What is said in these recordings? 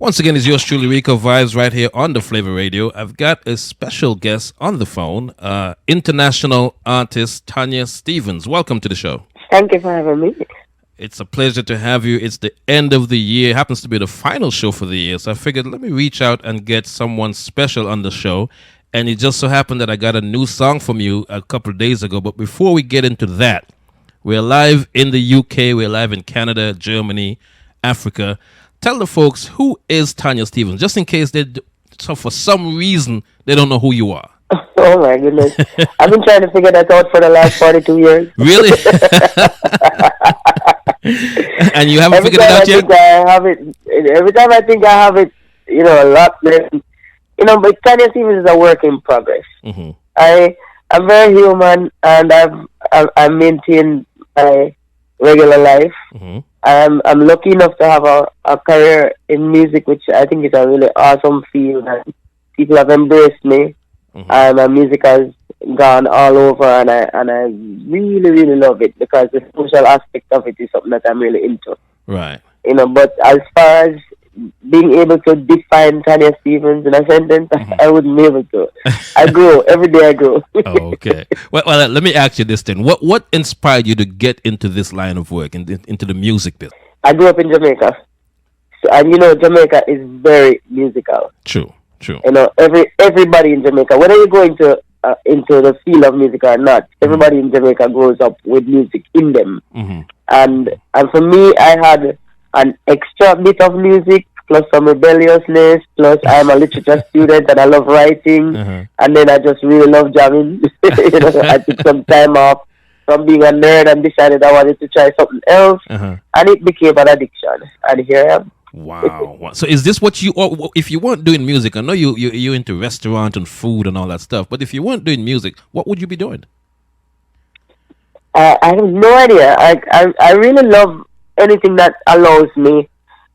Once again, it's yours truly, Ricovibes, right here on the Flavor Radio. I've got a special guest on the phone, international artist Tanya Stevens. Welcome to the show. Thank you for having me. It's a pleasure to have you. It's the end of the year. It happens to be the final show for the year. So I figured let me reach out and get someone special on the show. And it just so happened that I got a new song from you a couple of days ago. But before we get into that, we're live in the UK. We're live in Canada, Germany, Africa. Tell the folks, who is Tanya Stevens? Just in case so for some reason they don't know who you are. Oh my goodness. I've been trying to figure that out for the last 42 years. Really? And you haven't figured it out yet? Every time I think I have it, a lot. But Tanya Stevens is a work in progress. Mm-hmm. I'm very human, and I maintain my regular life. Mm-hmm. I'm lucky enough to have a career in music, which I think is a really awesome field, and people have embraced me. Mm-hmm. And my music has gone all over, and I really, really love it because the social aspect of it is something that I'm really into. Right. But as far as being able to define Tanya Stevens in a sentence, mm-hmm. I wouldn't be able to. I grow. Every day I grow. Okay. Well, let me ask you this then. What inspired you to get into this line of work, into the music business? I grew up in Jamaica. And Jamaica is very musical. True. Everybody in Jamaica, whether you're going to into the field of music or not, everybody in Jamaica grows up with music in them. Mm-hmm. And for me, I had an extra bit of music, plus some rebelliousness, plus I'm a literature student and I love writing, and then I just really love jamming. I took some time off from being a nerd and decided I wanted to try something else, and it became an addiction. And here I am. Wow. So is this what if you weren't doing music, I know you're into restaurant and food and all that stuff, but if you weren't doing music, what would you be doing? I have no idea. I really love anything that allows me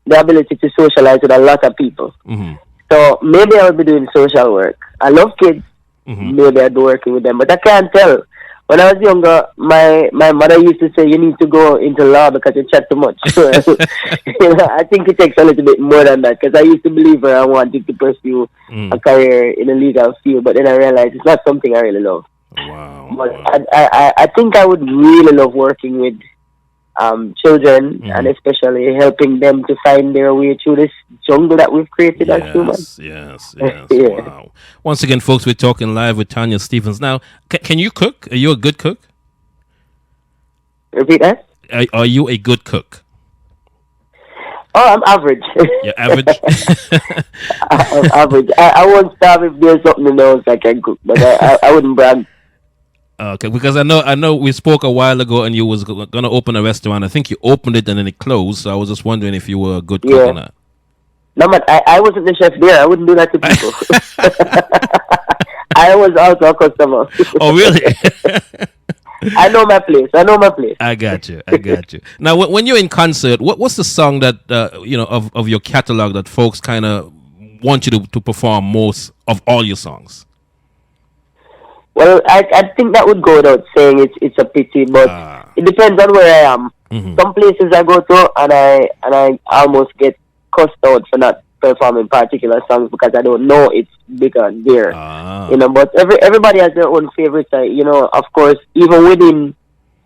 the ability to socialize with a lot of people. Mm-hmm. So maybe I would be doing social work. I love kids. Mm-hmm. Maybe I'd be working with them, but I can't tell. When I was younger, my mother used to say, you need to go into law because you chat too much. I think it takes a little bit more than that, because I used to believe her and wanted to pursue a career in a legal field, but then I realized it's not something I really love. Wow. But I think I would really love working with children, and especially helping them to find their way through this jungle that we've created as humans. Yes. Yeah. Wow. Once again, folks, we're talking live with Tanya Stevens. Now, can you cook? Are you a good cook? Repeat that? Are you a good cook? Oh, I'm average. You're average? I'm average. I won't starve if there's something else I can cook, but I wouldn't brag. Okay, because I know we spoke a while ago and you was going to open a restaurant. I think you opened it and then it closed, so I was just wondering if you were a good cook or not. No, but I wasn't the chef there. I wouldn't do that to people. I was also a customer. Oh, really? I know my place. I got you. Now, when you're in concert, what's the song that, of your catalog that folks kind of want you to perform most of all your songs? Well, I think that would go without saying. It's a pity, but it depends on where I am. Mm-hmm. Some places I go to, and I almost get cussed out for not performing particular songs because I don't know it's bigger there. But everybody has their own favorites. Of course, even within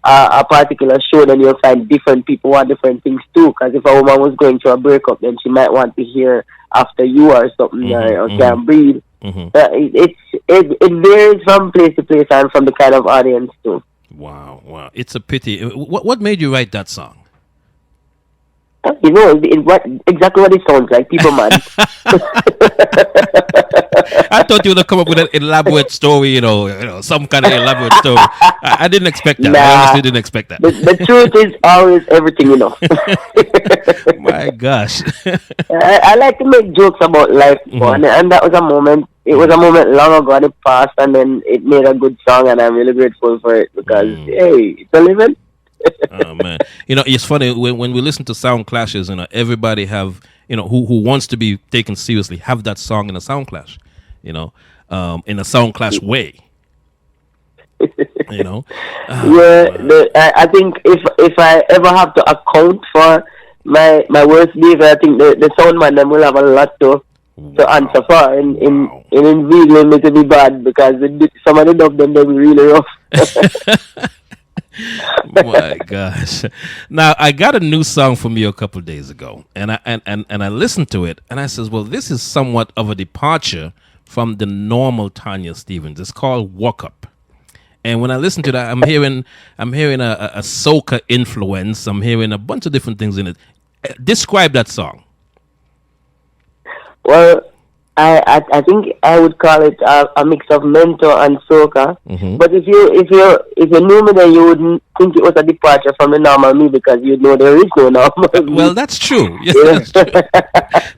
a particular show, then you'll find different people want different things too. Because if a woman was going through a breakup, then she might want to hear After You or something, or Can't Breathe. Mm-hmm. It varies from place to place and from the kind of audience too. Wow. It's a pity. What made you write that song? Exactly what it sounds like. People man. I thought you would have come up with an elaborate story, some kind of elaborate story. I didn't expect that. I honestly didn't expect that. The truth is always everything, My gosh. I like to make jokes about life, and that was a moment. It was a moment long ago, and it passed, and then it made a good song, and I'm really grateful for it because, hey, it's a living. Oh man, it's funny when we listen to sound clashes. Everybody have who wants to be taken seriously have that song in a sound clash. In a sound clash way. I think if I ever have to account for my worst behavior, I think the sound man them will have a lot to answer for in revealing me to be bad, because some of the dub them they be really rough. My gosh. Now I got a new song from you a couple of days ago, and I listened to it, and I says, well, this is somewhat of a departure from the normal Tanya Stevens. It's called Walk Up. And when I listen to that, I'm hearing a soca influence. I'm hearing a bunch of different things in it. Describe that song. Well, I think I would call it a mix of mentor and soca. Mm-hmm. But if you knew me, then you wouldn't think it was a departure from the normal me, because you know there is no normal me. Well, that's true. Yes, that's true.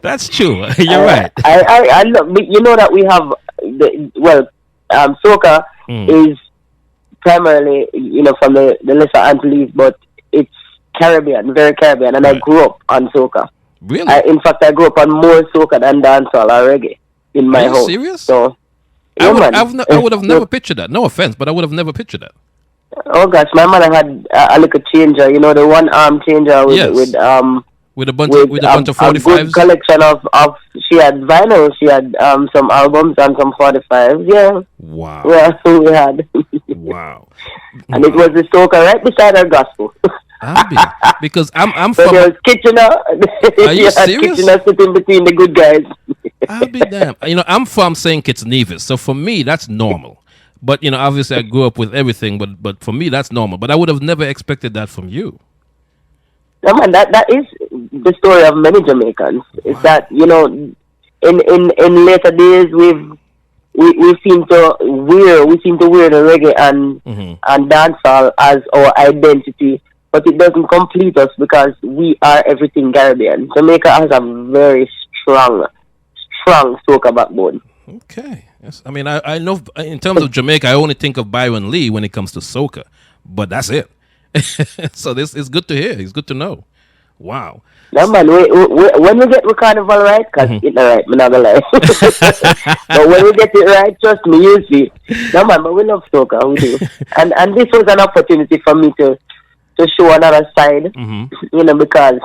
That's true. You're right. I love, you know that we have soca is primarily, from the Lesser Antilles, but it's Caribbean, very Caribbean, and right. I grew up on soca. Really? In fact, I grew up on more soca than dancehall or reggae in my home. Are you serious? So, I would have never pictured that. No offense, but I would have never pictured that. Oh gosh, my mother had a little changer, the one arm changer with a bunch of 45s. A good collection of she had vinyl, she had some albums and some 45s. Yeah. Wow. Yeah, so we had. Wow. And it was the soca right beside our gospel. Because I'm so from. There was Kitchener. Are you serious? Kitchener sitting between the good guys. I'll be damned. I'm from St. Kitts Nevis, so for me that's normal. But obviously I grew up with everything. But for me that's normal. But I would have never expected that from you. No man, that is the story of many Jamaicans. Wow. Is that in later days we seem to wear the reggae and dancehall as our identity. But it doesn't complete us, because we are everything Caribbean. Jamaica has a very strong soca backbone. Okay. Yes. I mean, I know in terms of Jamaica, I only think of Byron Lee when it comes to soca, but that's it. So this is good to hear. It's good to know. Wow. No man, when we get the carnival right, because it's not right, I'm not gonna lie. But when we get it right, trust me, you'll see. No man, but we love soca, we do. And this was an opportunity for me to show another side, because,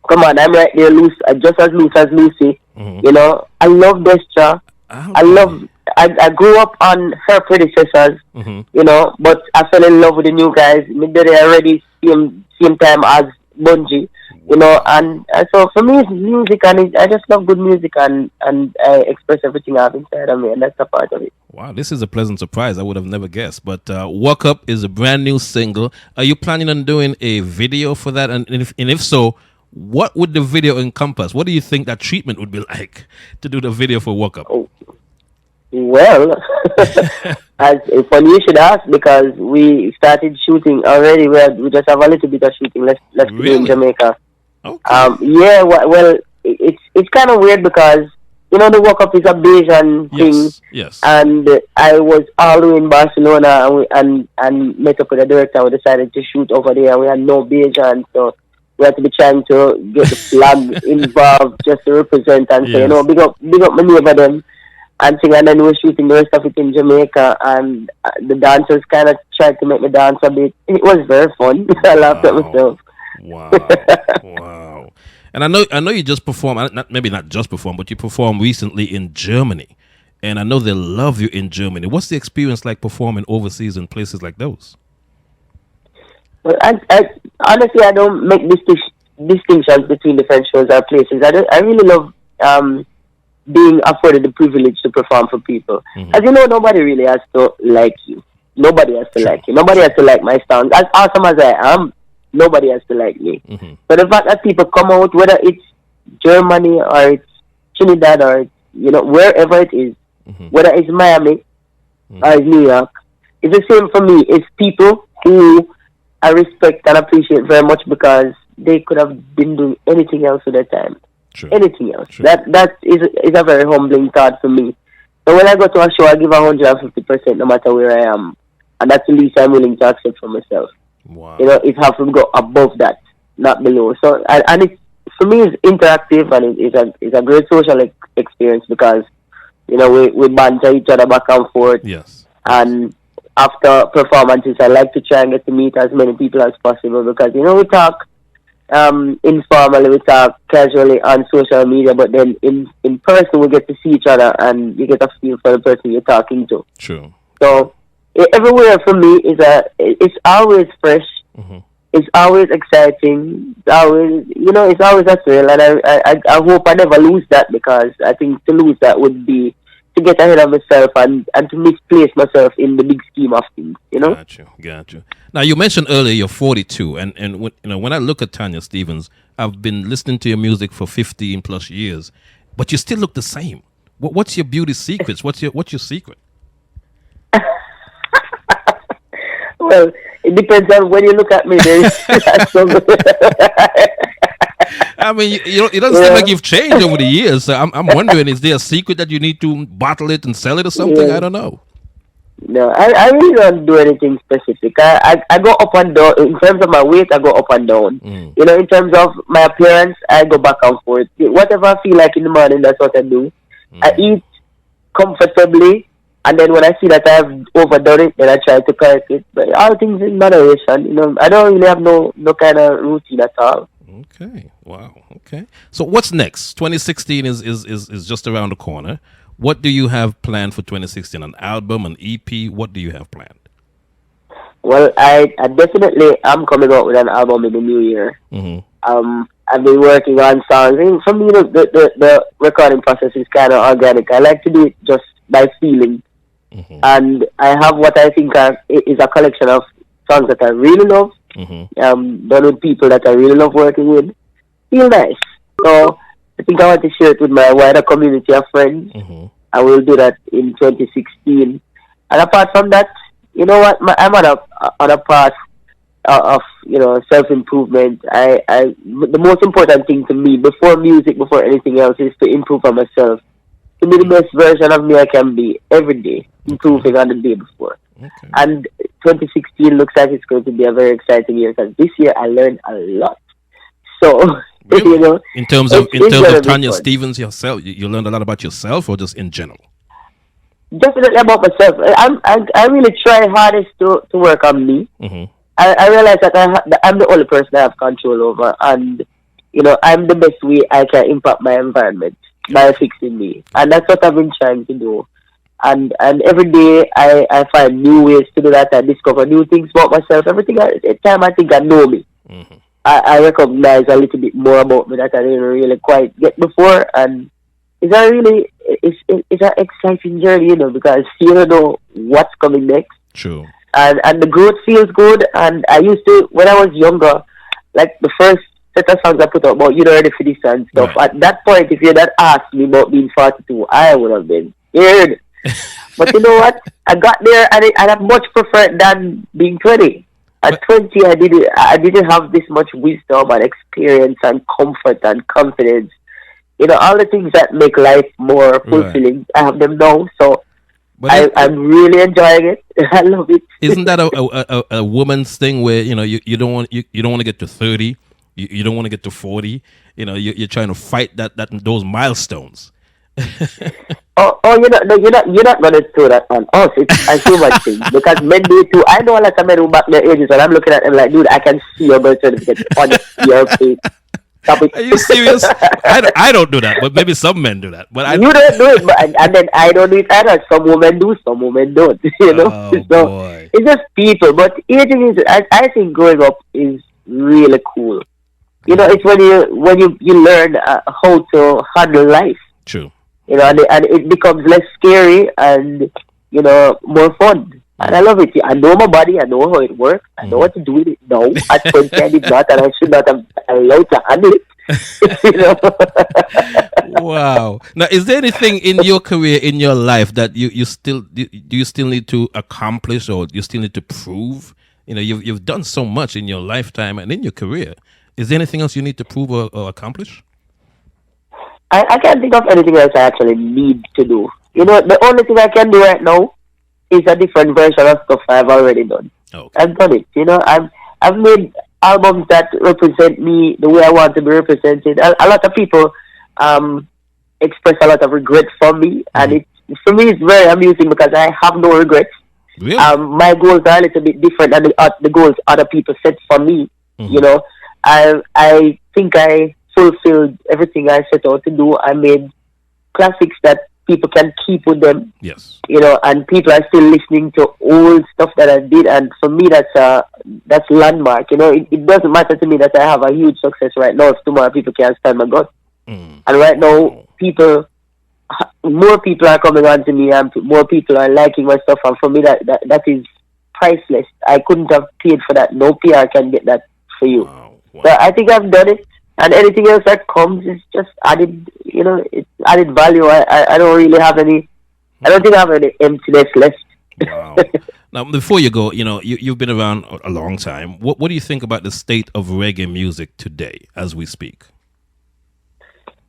come on, I'm right there loose, just as loose as Lucy. I love Destra. I grew up on her predecessors, but I fell in love with the new guys. They already same time as Bungie, and so for me it's music, and I just love good music, and I express everything I have inside of me, and that's a part of it. Wow, this is a pleasant surprise. I would have never guessed. But Walk Up is a brand new single. Are you planning on doing a video for that? And if so, what would the video encompass? What do you think that treatment would be like to do the video for Walk Up? Oh. Well, it's funny you should ask, because we started shooting already. We just have a little bit of shooting left to do in Jamaica. Okay. Yeah, well, it's kind of weird, because the Walk Up is a Bayesian thing. Yes. And I was all the way in Barcelona, and met up with the director. We decided to shoot over there. We had no Bayesian, so we had to be trying to get the flag involved just to represent and say, big up my neighbor them. And then we were shooting the rest of it in Jamaica, and the dancers kind of tried to make me dance a bit. It was very fun. I laughed at myself. Wow. Wow. And I know you just performed, maybe not just performed, but you performed recently in Germany. And I know they love you in Germany. What's the experience like performing overseas in places like those? Well, I honestly, I don't make distinctions between different shows or places. I really love being afforded the privilege to perform for people. As you know, nobody really has to like you. Nobody has to like you. Nobody has to like my sound. As awesome as I am, nobody has to like me. So the fact that people come out, whether it's Germany or it's Trinidad or it's, wherever it is, whether it's Miami or it's New York, it's the same for me. It's people who I respect and appreciate very much, because they could have been doing anything else with their time. True. Anything else. True. That is a very humbling thought for me. So when I go to a show, I give 150% no matter where I am. And that's the least I'm willing to accept for myself. Wow. It has to go above that, not below. So, and it's, for me, it's interactive, and it's a great social experience, because, we banter each other back and forth. Yes. And after performances, I like to try and get to meet as many people as possible, because, we talk informally we talk casually on social media, but then in person we get to see each other and you get a feel for the person you're talking to. True. So everywhere for me it's always fresh. Mm-hmm. It's always exciting. It's always, it's always a thrill, and I hope I never lose that, because I think to lose that would be to get ahead of myself and to misplace myself in the big scheme of things. Got you. Now you mentioned earlier you're 42, and when I look at Tanya Stevens, I've been listening to your music for 15 plus years, but you still look the same. What's your beauty secrets? What's your secret? Well, it depends on when you look at me. I mean, it doesn't seem like you've changed over the years. So I'm wondering, is there a secret that you need to bottle it and sell it or something? Yeah. I don't know. No, I really don't do anything specific. I go up and down. In terms of my weight, I go up and down. In terms of my appearance, I go back and forth. Whatever I feel like in the morning, that's what I do. I eat comfortably, and then when I see that I've overdone it, then I try to correct it. But all things in moderation. I don't really have no kind of routine at all. Okay. Wow. Okay. So what's next? 2016 is just around the corner. What do you have planned for 2016? An album, an EP? What do you have planned? Well, I definitely am coming out with an album in the new year. Mm-hmm. I've been working on songs. And for me, the recording process is kind of organic. I like to do it just by feeling. Mm-hmm. And I have what I think is a collection of songs that I really love. Mm-hmm. Done with people that I really love working with. Feel nice. So I think I want to share it with my wider community of friends. Mm-hmm. I will do that in 2016. And apart from that, you know what? I'm on a path of self-improvement. The most important thing to me, before music, before anything else, is to improve on myself. To be the best version of me I can be every day, improving on the day before. Okay. And 2016 looks like it's going to be a very exciting year, because this year I learned a lot. So, really? in terms of Tanya Stevens yourself, you learned a lot about yourself, or just in general? Definitely about myself. I really try hardest to work on me. Mm-hmm. I realize that I'm the only person I have control over, and I'm the best way I can impact my environment by fixing me, and that's what I've been trying to do. And every day I find new ways to do that. I discover new things about myself. Every time I think I know me, mm-hmm. I recognize a little bit more about me that I didn't really quite get before. And it's an exciting journey, because you don't know what's coming next. True. And the growth feels good. And I used to, when I was younger, like the first set of songs I put out about ready for this and stuff. Right. At that point, if you had asked me about being 42, I would have been scared. But you know what? I got there, and I much prefer it than being 20. At 20, I didn't have this much wisdom and experience and comfort and confidence. All the things that make life more fulfilling. Right. I have them now, so I'm really enjoying it. I love it. Isn't that a woman's thing where you don't want to get to 30, you don't want to get to 40? You're trying to fight those milestones. You're not gonna do that on us. It's a human thing, because men do it too. I know a lot of men who back their ages, and I'm looking at them like, dude, I can see your birth certificate on your face. Stop it. Are you serious? I don't do that, but maybe some men do that. But you don't do it, and then I don't do it either. Some women do, some women don't. Oh, so boy. It's just people. But aging is, I think, growing up is really cool. It's when you learn how to handle life. True. And it becomes less scary and more fun. And I love it. I know my body. I know how it works. I know what to do with it now. At 20, I did not, and I should not have allowed to handle it. Wow. Now, is there anything in your career, in your life, that you still need to accomplish, or you still need to prove? You've done so much in your lifetime and in your career. Is there anything else you need to prove or accomplish? I can't think of anything else I actually need to do. The only thing I can do right now is a different version of stuff I've already done. Okay. I've done it. I've made albums that represent me the way I want to be represented. A lot of people express a lot of regret for me, and for me it's very amusing, because I have no regrets. Really? My goals are a little bit different than the goals other people set for me. Mm-hmm. I think I fulfilled everything I set out to do. I made classics that people can keep with them. Yes. And people are still listening to old stuff that I did, and for me that's landmark. It doesn't matter to me that I have a huge success right now if tomorrow people can't stand my gut. And right now more people are coming on to me, and more people are liking my stuff, and for me that is priceless. I couldn't have paid for that. No PR can get that for you. Wow. So I think I've done it, and anything else that comes is just added. It's added value. I don't really have any. I don't think I have any emptiness left. Wow. Now, before you go, you've been around a long time. What do you think about the state of reggae music today, as we speak?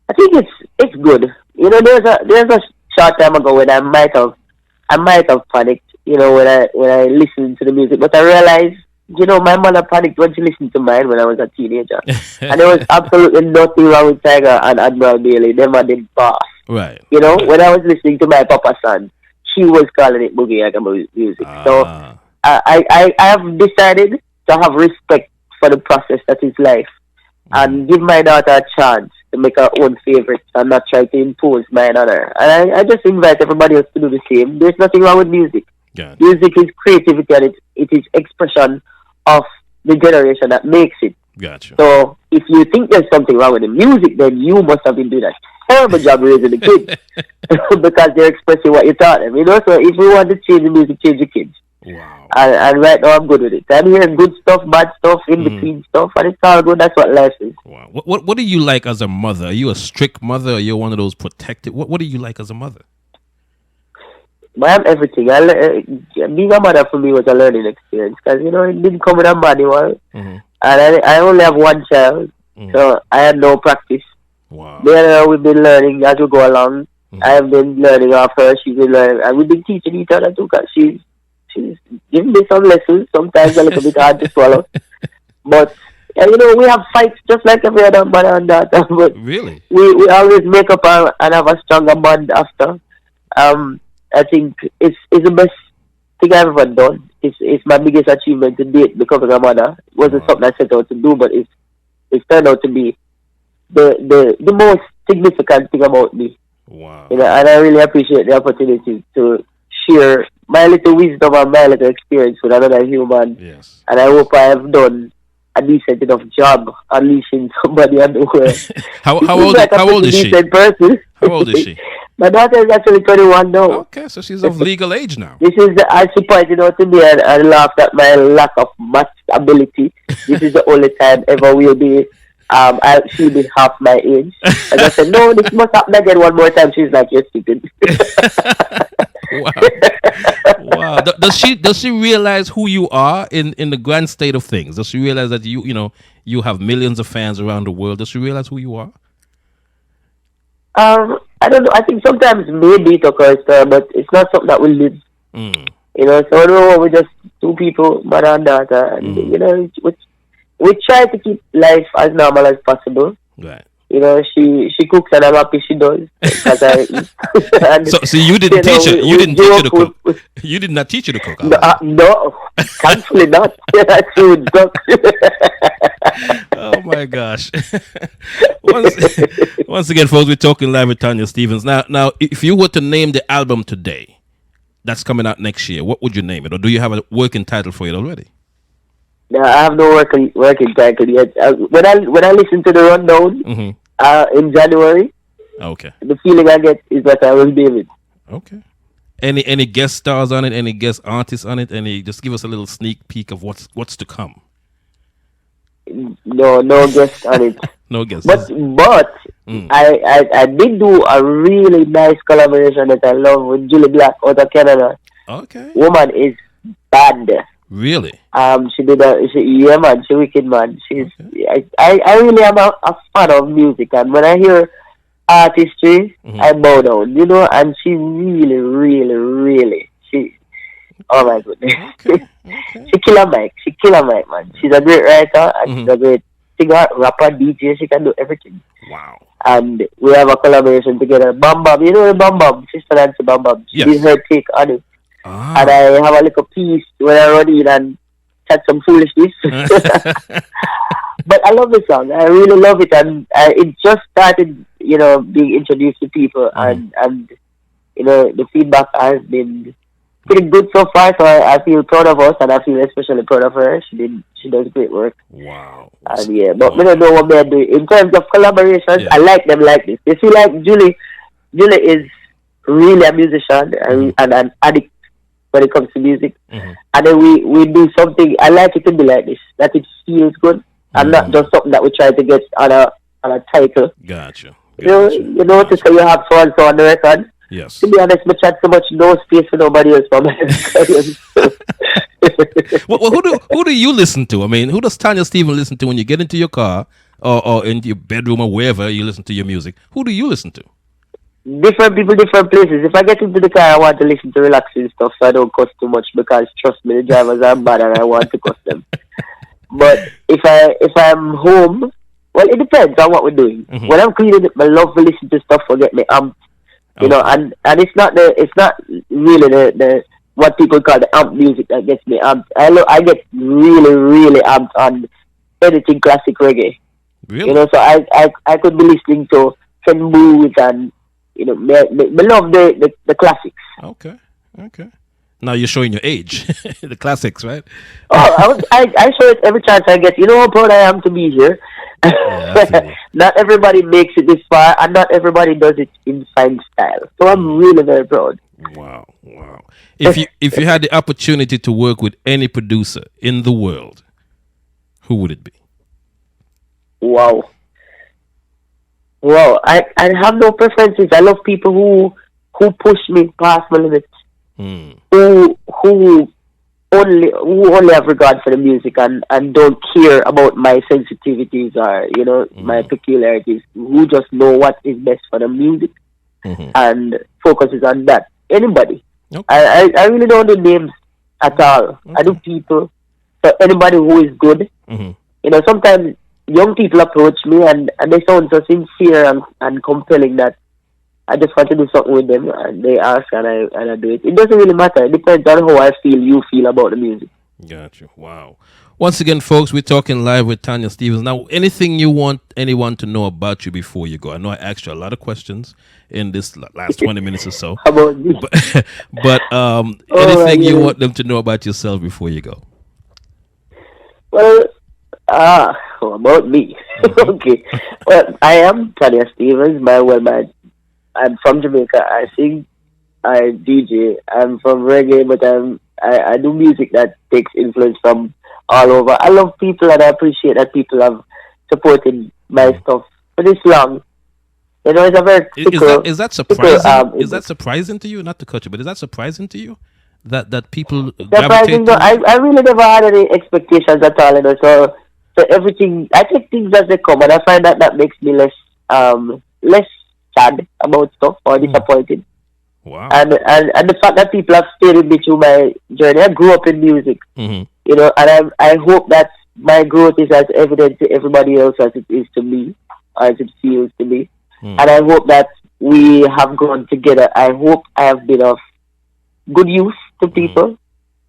I think it's good. There's a short time ago when I might have panicked. When I listened to the music, but I realized, my mother panicked when she listened to mine when I was a teenager, and there was absolutely nothing wrong with Tiger and Admiral Bailey. Them are the boss. Right. When I was listening to my papa's son, she was calling it boogie reggae music. So I have decided to have respect for the process that is life, and give my daughter a chance to make her own favorites and not try to impose mine on her. And I just invite everybody else to do the same. There's nothing wrong with music. Yeah. Music is creativity, and it is expression of the generation that makes it. Gotcha. So if you think there's something wrong with the music, then you must have been doing a terrible job raising the kids because they're expressing what you taught them. So if we want to change the music, change the kids. Wow. And right now I'm good with it. I'm hearing good stuff, bad stuff, in between stuff, and it's all good. That's what life is. Wow. What do you like as a mother? Are you a strict mother, or you're one of those protected? What do you like as a mother? I'm everything. Being a mother for me was a learning experience because it didn't come with a manual, and I only have one child, so I had no practice. Wow. Then we've been learning as we go along. I have been learning off her. She's been learning, and we've been teaching each other too. Cause she's giving me some lessons. Sometimes a little bit hard to swallow, but we have fights just like every other mother and daughter. But really, we always make up and have a stronger bond after. I think it's the best thing I've ever done. It's my biggest achievement to date, becoming a mother. It wasn't something I set out to do, but it's turned out to be the most significant thing about me. Wow. And I really appreciate the opportunity to share my little wisdom and my little experience with another human. Yes. And I hope I have done a decent enough job unleashing somebody on the world. How old is she? Person. How old is she? My daughter is actually 21 now. Okay, so she's of legal age now. This is as she pointed out to me and laughed at my lack of math ability. This is the only time ever we'll be she'll be half my age. And I said, no, this must happen again one more time. She's like, you're stupid. Wow. Does she realize who you are in the grand state of things? Does she realize that you have millions of fans around the world? Does she realize who you are? I don't know. I think sometimes maybe it occurs to her, but it's not something that we live. So I don't know. We're just two people, mother and daughter, and we try to keep life as normal as possible. Right. She cooks and I'm happy she does. And, so you didn't teach her. You didn't teach her to cook. You did not teach her to cook. No, thankfully not. She would cook. Oh my gosh! Once again, folks, we're talking live with Tanya Stephens. Now, if you were to name the album today, that's coming out next year, what would you name it, or do you have a working title for it already? No, I have no working title yet. When I listen to the rundown in January, okay, the feeling I get is that I will name it. Okay. Any guest stars on it? Any guest artists on it? Just give us a little sneak peek of what's to come. No guest on it. No guest. But I did do a really nice collaboration that I love with Julie Black out of Canada. Okay. Woman is bad. Really? She wicked, man. She's okay. I really am a fan of music, and when I hear artistry, I bow down, and she really, really, really, oh my goodness. Okay. She kill a mic, man. She's a great writer, and she's a great singer, rapper, DJ. She can do everything. Wow. And we have a collaboration together. Bam Bam, Bam Bam, Sister Nancy Bam Bam. She did her take on it. And I have a little piece when I run in and chat some foolishness. But I love the song. I really love it, and it just started, being introduced to people, and the feedback has been pretty good so far. So I feel proud of us, and I feel especially proud of her. She does great work. Wow. And yeah, but we don't know what they're doing in terms of collaborations. Yeah. I like them like this. You see, like Julie is really a musician and an addict when it comes to music. And then we do something. I like it to be like this, that it feels good and not just something that we try to get on a title. Gotcha. You notice how you have so and so on the record. Yes. To be honest, we chat so much, no space for nobody else. Well, who do you listen to? I mean, who does Tanya Stevens listen to when you get into your car or in your bedroom or wherever you listen to your music? Who do you listen to? Different people, different places. If I get into the car, I want to listen to relaxing stuff so I don't cuss too much, because trust me, the drivers are bad and I want to cuss them. But if I'm home, well, it depends on what we're doing. When I'm cleaning, I love to listen to stuff for get me amped. And it's not really the what people call the amp music that gets me amped. I get really, really amped on anything classic reggae. Really? So I could be listening to Ken Booth and me love the classics. Okay. Now you're showing your age. The classics, right? Oh, I show it every chance I get. You know how proud I am to be here. Yeah, not everybody makes it this far, and not everybody does it in fine style. So I'm really very proud. Wow. If you had the opportunity to work with any producer in the world, who would it be? Wow. I have no preferences. I love people who push me past my limits. Who only have regard for the music and don't care about my sensitivities or my peculiarities. Who just know what is best for the music and focuses on that. Anybody. Okay. I really don't do names at all. Okay. I do people. So anybody who is good. Sometimes young people approach me and they sound so sincere and compelling that I just want to do something with them, and they ask, and I do it. It doesn't really matter. It depends on how you feel about the music. Gotcha. Wow. Once again, folks, we're talking live with Tanya Stevens. Now, anything you want anyone to know about you before you go? I know I asked you a lot of questions in this last 20 minutes or so. How about me? But anything you want them to know about yourself before you go? Well, about me. Okay. Well, I am Tanya Stevens. I'm from Jamaica. I sing, I DJ. I'm from reggae, but I do music that takes influence from all over. I love people, and I appreciate that people have supported my stuff for this long. It's a very is that surprising? Is that surprising to you? Not to cut you, but is that surprising to you that people surprising? No, I really never had any expectations at all. So everything, I take things as they come, and I find that makes me less sad about stuff or disappointed. Wow. And the fact that people have stayed with me through my journey. I grew up in music, and I hope that my growth is as evident to everybody else as it is to me, as it feels to me. And I hope that we have grown together. I hope I have been of good use to people.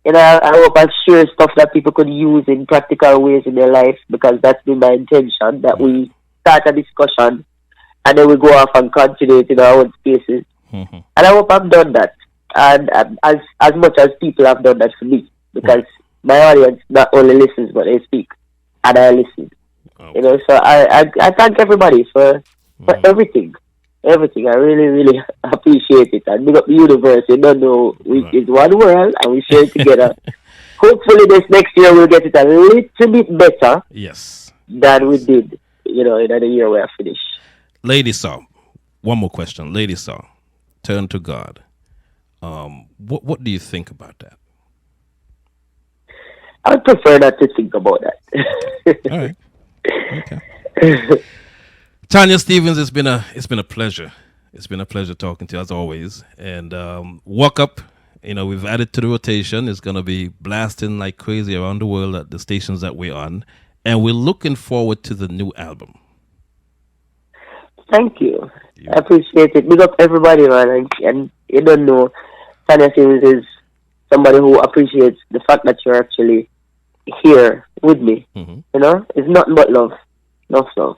I hope I've shared stuff that people could use in practical ways in their life, because that's been my intention, that we start a discussion and then we go off and continue it in our own spaces. And I hope I've done that. And as much as people have done that for me. Because my audience not only listens, but they speak. And I listen. So I thank everybody for everything. Everything. I really, really appreciate it. And big up the universe. You don't know, it's one world and we share it together. Hopefully this next year we'll get it a little bit better. Yes. Than we did, in the year we are finished. Lady Saw, one more question. Lady Saw, turn to God. What do you think about that? I would prefer not to think about that. All right. Okay. Tanya Stevens, it's been a pleasure. It's been a pleasure talking to you as always. And Walk Up, we've added to the rotation. It's gonna be blasting like crazy around the world at the stations that we're on. And we're looking forward to the new album. Thank you. I appreciate it. Big up everybody, man. And you don't know, Tanya Stevens is somebody who appreciates the fact that you're actually here with me. You know, it's nothing but love. Enough love.